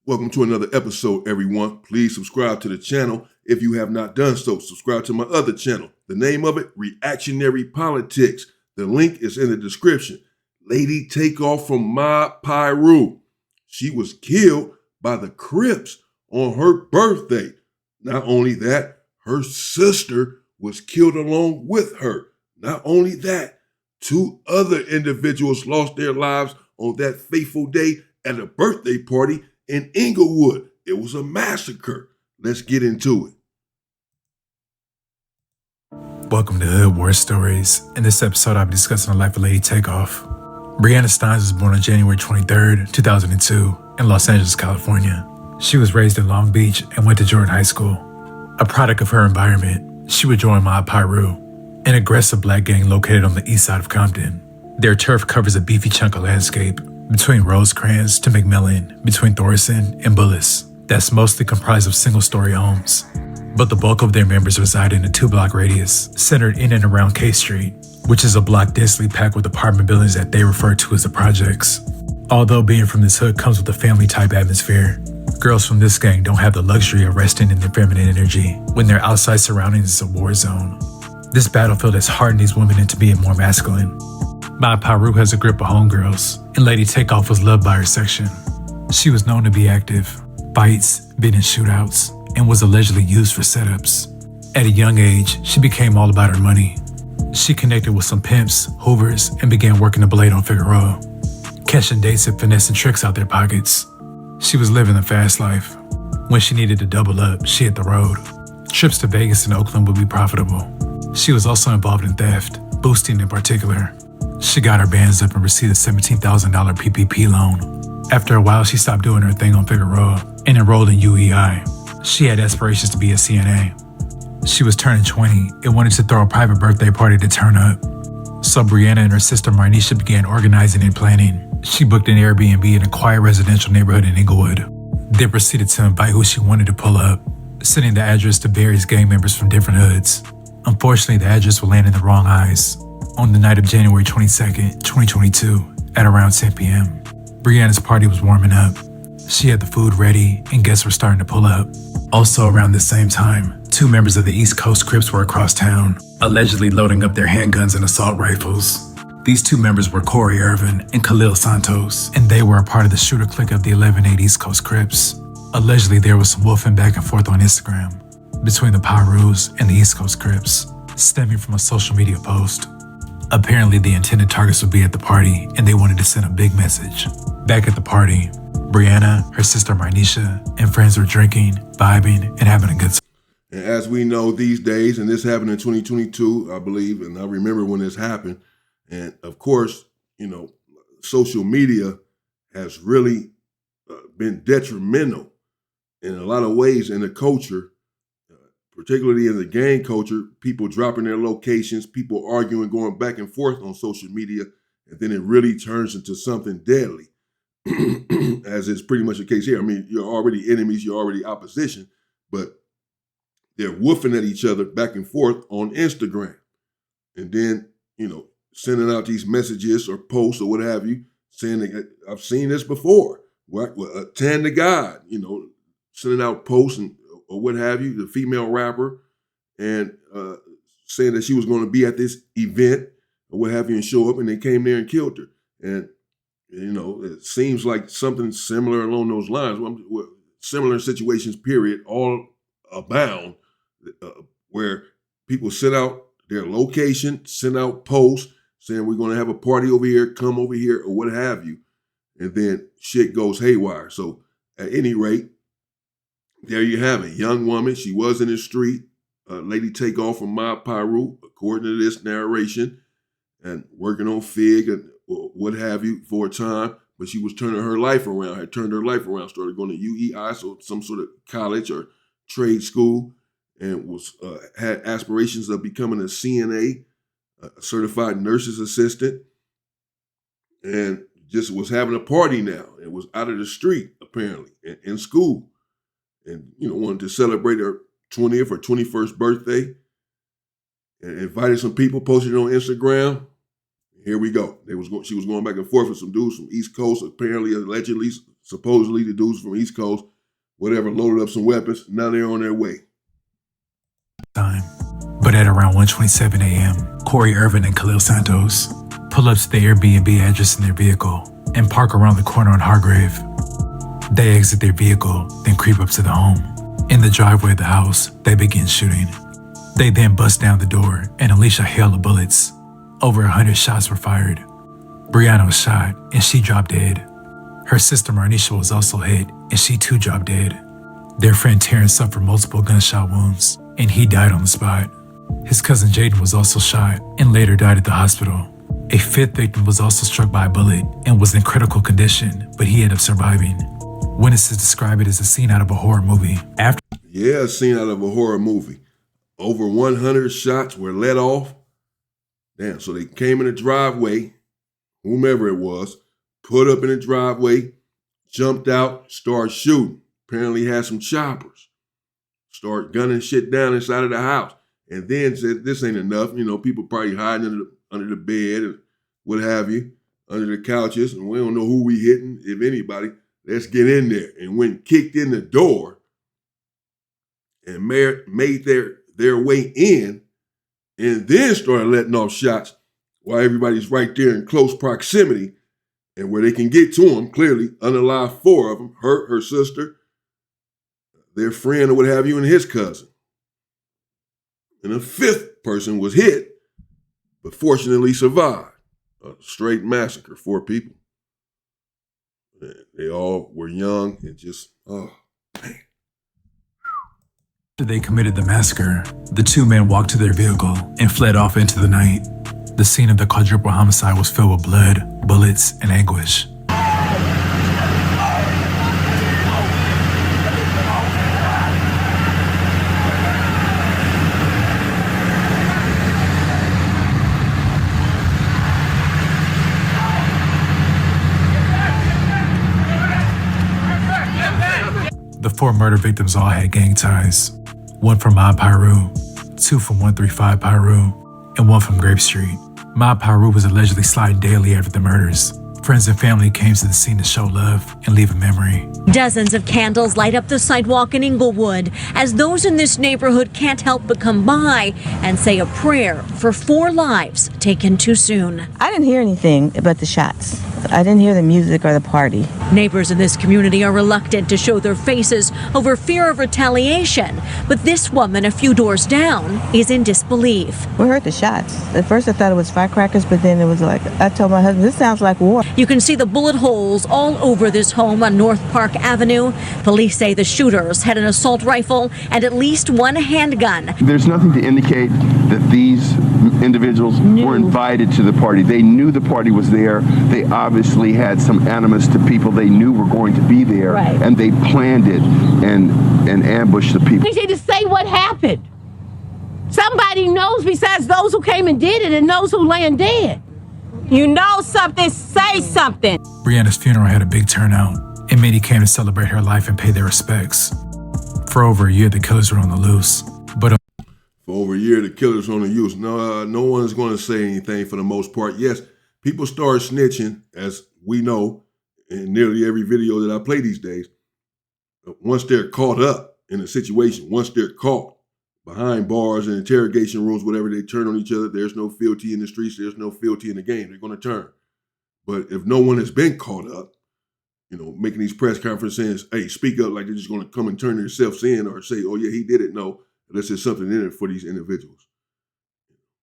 Welcome to another episode, everyone. Please subscribe to the channel if you have not done so. Subscribe to my other channel. The name of it, Reactionary Politics. The link is in the description. Lady Takeoff from Piru. She was killed by the Crips on her birthday. Not only that, her sister was killed along with her. Not only that, two other individuals lost their lives on that fateful day at a birthday party in Inglewood. It was a massacre. Let's get into it. Welcome to Hood War Stories. In this episode, I'll be discussing the life of Lady Takeoff. Brianna Steins was born on January 23, 2002, in Los Angeles, California. She was raised in Long Beach and went to Jordan High School. A product of her environment, she would join Mob Piru, an aggressive black gang located on the east side of Compton. Their turf covers a beefy chunk of landscape between Rosecrans to McMillan, between Thorson and Bullis, that's mostly comprised of single-story homes. But the bulk of their members reside in a two-block radius, centered in and around K Street, which is a block densely packed with apartment buildings that they refer to as the projects. Although being from this hood comes with a family-type atmosphere, girls from this gang don't have the luxury of resting in their feminine energy when their outside surroundings is a war zone. This battlefield has hardened these women into being more masculine. Mob Piru has a grip of homegirls, and Lady Takeoff was loved by her section. She was known to be active, fights, been in shootouts, and was allegedly used for setups. At a young age, she became all about her money. She connected with some pimps, hoovers, and began working the blade on Figueroa, catching dates and finessing tricks out their pockets. She was living the fast life. When she needed to double up, she hit the road. Trips to Vegas and Oakland would be profitable. She was also involved in theft, boosting in particular. She got her bands up and received a $17,000 PPP loan. After a while, she stopped doing her thing on Figueroa and enrolled in UEI. She had aspirations to be a CNA. She was turning 20 and wanted to throw a private birthday party to turn up. So Brianna and her sister Marnisha began organizing and planning. She booked an Airbnb in a quiet residential neighborhood in Inglewood. They proceeded to invite who she wanted to pull up, sending the address to various gang members from different hoods. Unfortunately, the address would land in the wrong eyes. On the night of January 22nd, 2022, at around 10 p.m., Brianna's party was warming up. She had the food ready, and guests were starting to pull up. Also around the same time, two members of the East Coast Crips were across town, allegedly loading up their handguns and assault rifles. These two members were Corey Irvin and Khalil Santos, and they were a part of the shooter clique of the 11-8 East Coast Crips. Allegedly, there was some wolfing back and forth on Instagram between the Pirus and the East Coast Crips, stemming from a social media post. Apparently, the intended targets would be at the party, and they wanted to send a big message. Back at the party, Brianna, her sister Marnisha, and friends were drinking, vibing, and having a good time. And as we know these days, and this happened in 2022, I believe, and I remember when this happened. And of course, social media has really been detrimental in a lot of ways in the culture, particularly in the gang culture. People dropping their locations, people arguing, going back and forth on social media, and then it really turns into something deadly, as is pretty much the case here. I mean, you're already enemies, you're already opposition, but they're woofing at each other back and forth on Instagram. And then, sending out these messages or posts or what have you, saying that I've seen this before. Tan the God, sending out posts or what have you, the female rapper, and saying that she was going to be at this event or what have you and show up, and they came there and killed her. And, it seems like something similar along those lines, similar situations, period, all abound, where people send out their location, send out posts saying we're going to have a party over here, come over here, or what have you. And then shit goes haywire. So at any rate, there you have it. Young woman, she was in the street. Lady Takeoff from Mob Piru, according to this narration, and working on Fig and what have you for a time. But she was turning her life around, had turned her life around, started going to UEI, so some sort of college or trade school, and was had aspirations of becoming a CNA, a certified nurse's assistant, and just was having a party now. It was out of the street, apparently, in school. And, wanted to celebrate her 20th or 21st birthday and invited some people, posted it on Instagram. Here we go. She was going back and forth with some dudes from East Coast, apparently, allegedly, supposedly the dudes from East Coast, whatever, loaded up some weapons. Now they're on their way. Time. But at around 1:27 a.m., Corey Irvin and Khalil Santos pull up to the Airbnb address in their vehicle and park around the corner on Hargrave. They exit their vehicle, then creep up to the home. In the driveway of the house, they begin shooting. They then bust down the door and unleash a hail of bullets. Over 100 shots were fired. Brianna was shot and she dropped dead. Her sister Marnisha was also hit and she too dropped dead. Their friend Terrence suffered multiple gunshot wounds and he died on the spot. His cousin Jaden was also shot and later died at the hospital. A fifth victim was also struck by a bullet and was in critical condition, but he ended up surviving. Witnesses describe it as a scene out of a horror movie. Yeah, a scene out of a horror movie. Over 100 shots were let off. Damn, so they came in the driveway, whomever it was, put up in the driveway, jumped out, started shooting. Apparently had some choppers. Start gunning shit down inside of the house. And then said, this ain't enough. You know, people probably hiding under the bed and what have you, under the couches. And we don't know who we hitting, if anybody. Let's get in there. And when kicked in the door and made their way in and then started letting off shots while everybody's right there in close proximity and where they can get to them, clearly, unalive 4 of them, her sister, their friend or what have you, and his cousin. And a 5th person was hit, but fortunately survived. A straight massacre, 4 people. And they all were young and just, oh, man. After they committed the massacre, the 2 men walked to their vehicle and fled off into the night. The scene of the quadruple homicide was filled with blood, bullets, and anguish. The 4 murder victims all had gang ties. 1 from Mob Piru, 2 from 135 Piru, and 1 from Grape Street. Mob Piru was allegedly sliding daily after the murders. Friends and family came to the scene to show love and leave a memory. Dozens of candles light up the sidewalk in Inglewood as those in this neighborhood can't help but come by and say a prayer for 4 lives taken too soon. I didn't hear anything about the shots. I didn't hear the music or the party. Neighbors in this community are reluctant to show their faces over fear of retaliation. But this woman a few doors down is in disbelief. We heard the shots. At first I thought it was firecrackers, but then it was like, I told my husband, this sounds like war. You can see the bullet holes all over this home on North Park Avenue. Police say the shooters had an assault rifle and at least 1 handgun. There's nothing to indicate that these individuals were invited to the party. They knew the party was there. They obviously had some animus to people they knew were going to be there, right, and they planned it and ambushed the people. We need to say what happened. Somebody knows besides those who came and did it and those who laying dead. You know something, say something. Brianna's funeral had a big turnout, and many came to celebrate her life and pay their respects. For over a year, the killers were on the loose. But for over a year, the killers were on the loose. No one's going to say anything for the most part. Yes, people start snitching, as we know, in nearly every video that I play these days. Once they're caught up in a situation, once they're caught behind bars and interrogation rooms, whatever, they turn on each other. There's no fealty in the streets. There's no fealty in the game. They're going to turn. But if no one has been caught up, you know, making these press conferences, hey, speak up, like they're just going to come and turn themselves in or say, oh, yeah, he did it. No, unless there's something in it for these individuals.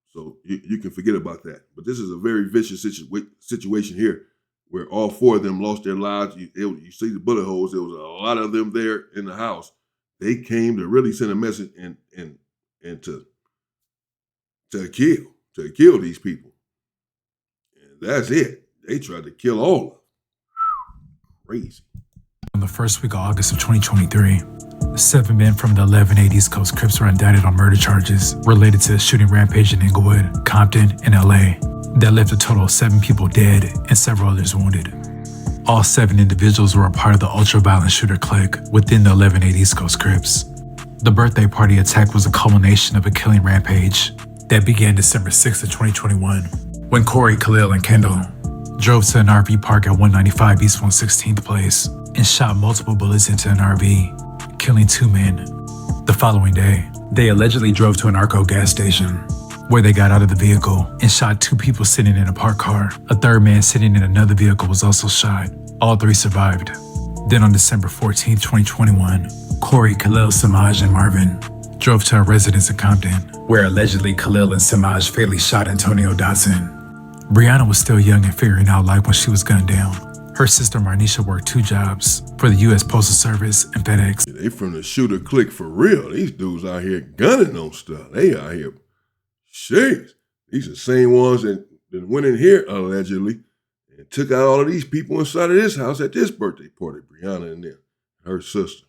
So you can forget about that. But this is a very vicious situation here where all 4 of them lost their lives. You see the bullet holes. There was a lot of them there in the house. They came to really send a message and to kill these people. And that's it. They tried to kill all of them. Crazy. in the first week of August of 2023, 7 men from the 11/8 East Coast Crips were indicted on murder charges related to a shooting rampage in Inglewood, Compton, and LA that left a total of 7 people dead and several others wounded. All 7 individuals were a part of the ultra-violent shooter clique within the 11/8 East Coast Crips. The birthday party attack was a culmination of a killing rampage that began December 6th of 2021 when Corey, Khalil, and Kendall drove to an RV park at 195 East 116th Place and shot multiple bullets into an RV, killing 2 men. The following day, they allegedly drove to an Arco gas station, where they got out of the vehicle and shot 2 people sitting in a parked car. A third man sitting in another vehicle was also shot. All 3 survived. Then on December 14, 2021, Corey, Khalil, Samaj, and Marvin drove to a residence in Compton, where allegedly Khalil and Samaj fatally shot Antonio Dotson. Brianna was still young and figuring out life when she was gunned down. Her sister Marnisha worked 2 jobs for the U.S. Postal Service and FedEx. They from the shooter clique for real. These dudes out here gunning on stuff. They out here, shit. These are the same ones that went in here allegedly and took out all of these people inside of this house at this birthday party. Brianna and them, her sister.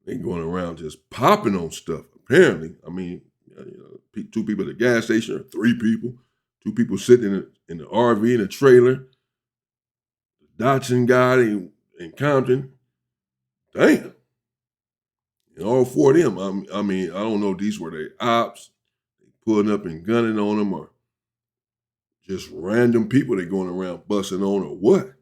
They going around just popping on stuff. Apparently, I mean, 2 people at the gas station, or 3 people. 2 people sitting in the RV in a trailer. The Dotson guy in Compton. Damn. And all 4 of them, I mean, I don't know if these were their ops, pulling up and gunning on them, or just random people they going around busting on, or what?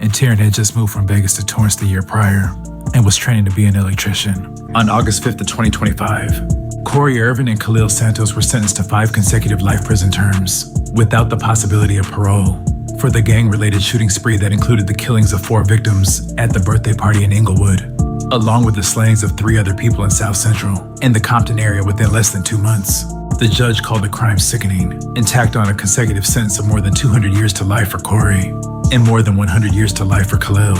And Taryn had just moved from Vegas to Torrance the year prior and was training to be an electrician. On August 5th of 2025, Corey Irvin and Khalil Santos were sentenced to 5 consecutive life prison terms without the possibility of parole for the gang-related shooting spree that included the killings of 4 victims at the birthday party in Inglewood, along with the slayings of 3 other people in South Central and the Compton area within less than 2 months. The judge called the crime sickening and tacked on a consecutive sentence of more than 200 years to life for Corey and more than 100 years to life for Khalil.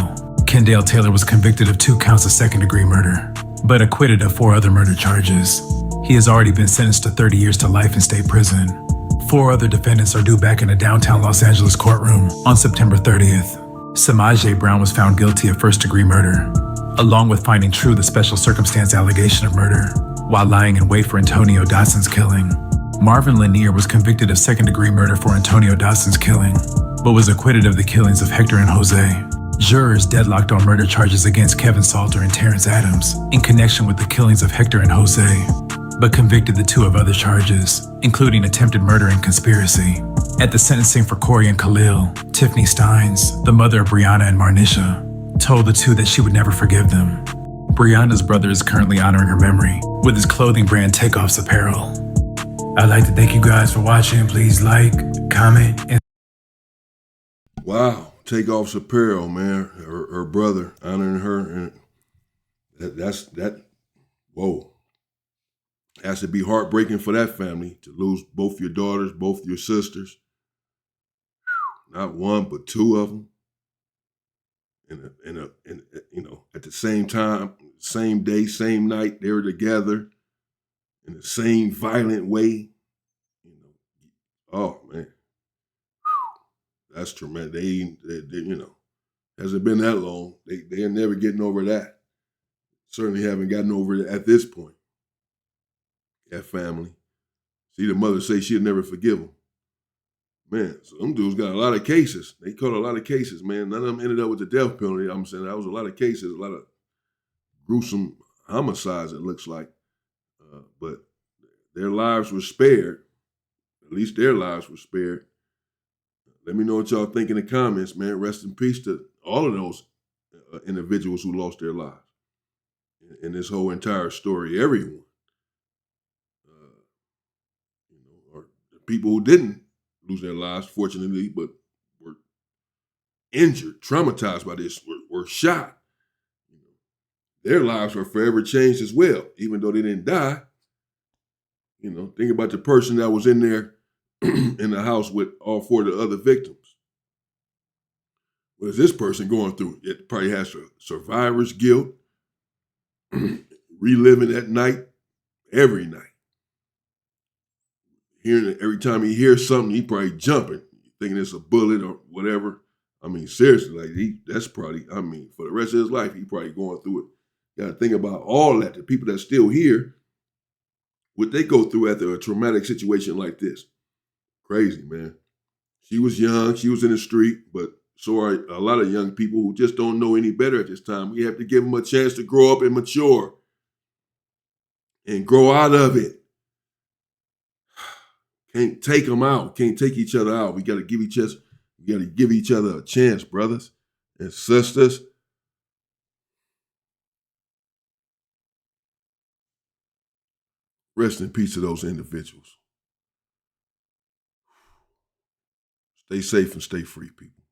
Kendale Taylor was convicted of 2 counts of second-degree murder, but acquitted of 4 other murder charges. He has already been sentenced to 30 years to life in state prison. 4 other defendants are due back in a downtown Los Angeles courtroom on September 30th. Samaj J. Brown was found guilty of first-degree murder, along with finding true the special circumstance allegation of murder, while lying in wait for Antonio Dotson's killing. Marvin Lanier was convicted of second-degree murder for Antonio Dotson's killing, but was acquitted of the killings of Hector and Jose. Jurors deadlocked on murder charges against Kevin Salter and Terrence Adams in connection with the killings of Hector and Jose, but convicted the 2 of other charges, including attempted murder and conspiracy. At the sentencing for Corey and Khalil, Tiffany Steins, the mother of Brianna and Marnisha, told the 2 that she would never forgive them. Brianna's brother is currently honoring her memory with his clothing brand Takeoff's apparel. I'd like to thank you guys for watching. Please like, comment, and Wow, Takeoff's apparel, man. Her brother honoring her, and that. Whoa, has to be heartbreaking for that family to lose both your daughters, both your sisters. Not 1, but 2 of them. And at the same time, same day, same night, they were together in the same violent way. Oh man. That's tremendous. They hasn't been that long. They're never getting over that. Certainly haven't gotten over it at this point. That family. See, the mother say she'll never forgive them. Man, so them dudes got a lot of cases. They caught a lot of cases, man. None of them ended up with the death penalty. I'm saying that was a lot of cases, a lot of gruesome homicides, it looks like. But their lives were spared. At least their lives were spared. Let me know what y'all think in the comments, man. Rest in peace to all of those individuals who lost their lives in this whole entire story. Everyone, or the people who didn't lose their lives, fortunately, but were injured, traumatized by this, were shot. Their lives were forever changed as well, even though they didn't die. Think about the person that was in there in the house with all 4 of the other victims. What is this person going through? It probably has survivor's guilt, reliving that night, every night. Hearing it, every time he hears something, he probably jumping, thinking it's a bullet or whatever. I mean, seriously, that's probably, for the rest of his life, he probably going through it. You got to think about all that. The people that's still here, what they go through after a traumatic situation like this. Crazy, man. She was young. She was in the street, but so are a lot of young people who just don't know any better at this time. We have to give them a chance to grow up and mature and grow out of it. Can't take them out. Can't take each other out. We got to give each We got to give each other a chance, brothers and sisters. Rest in peace to those individuals. Stay safe and stay free, people.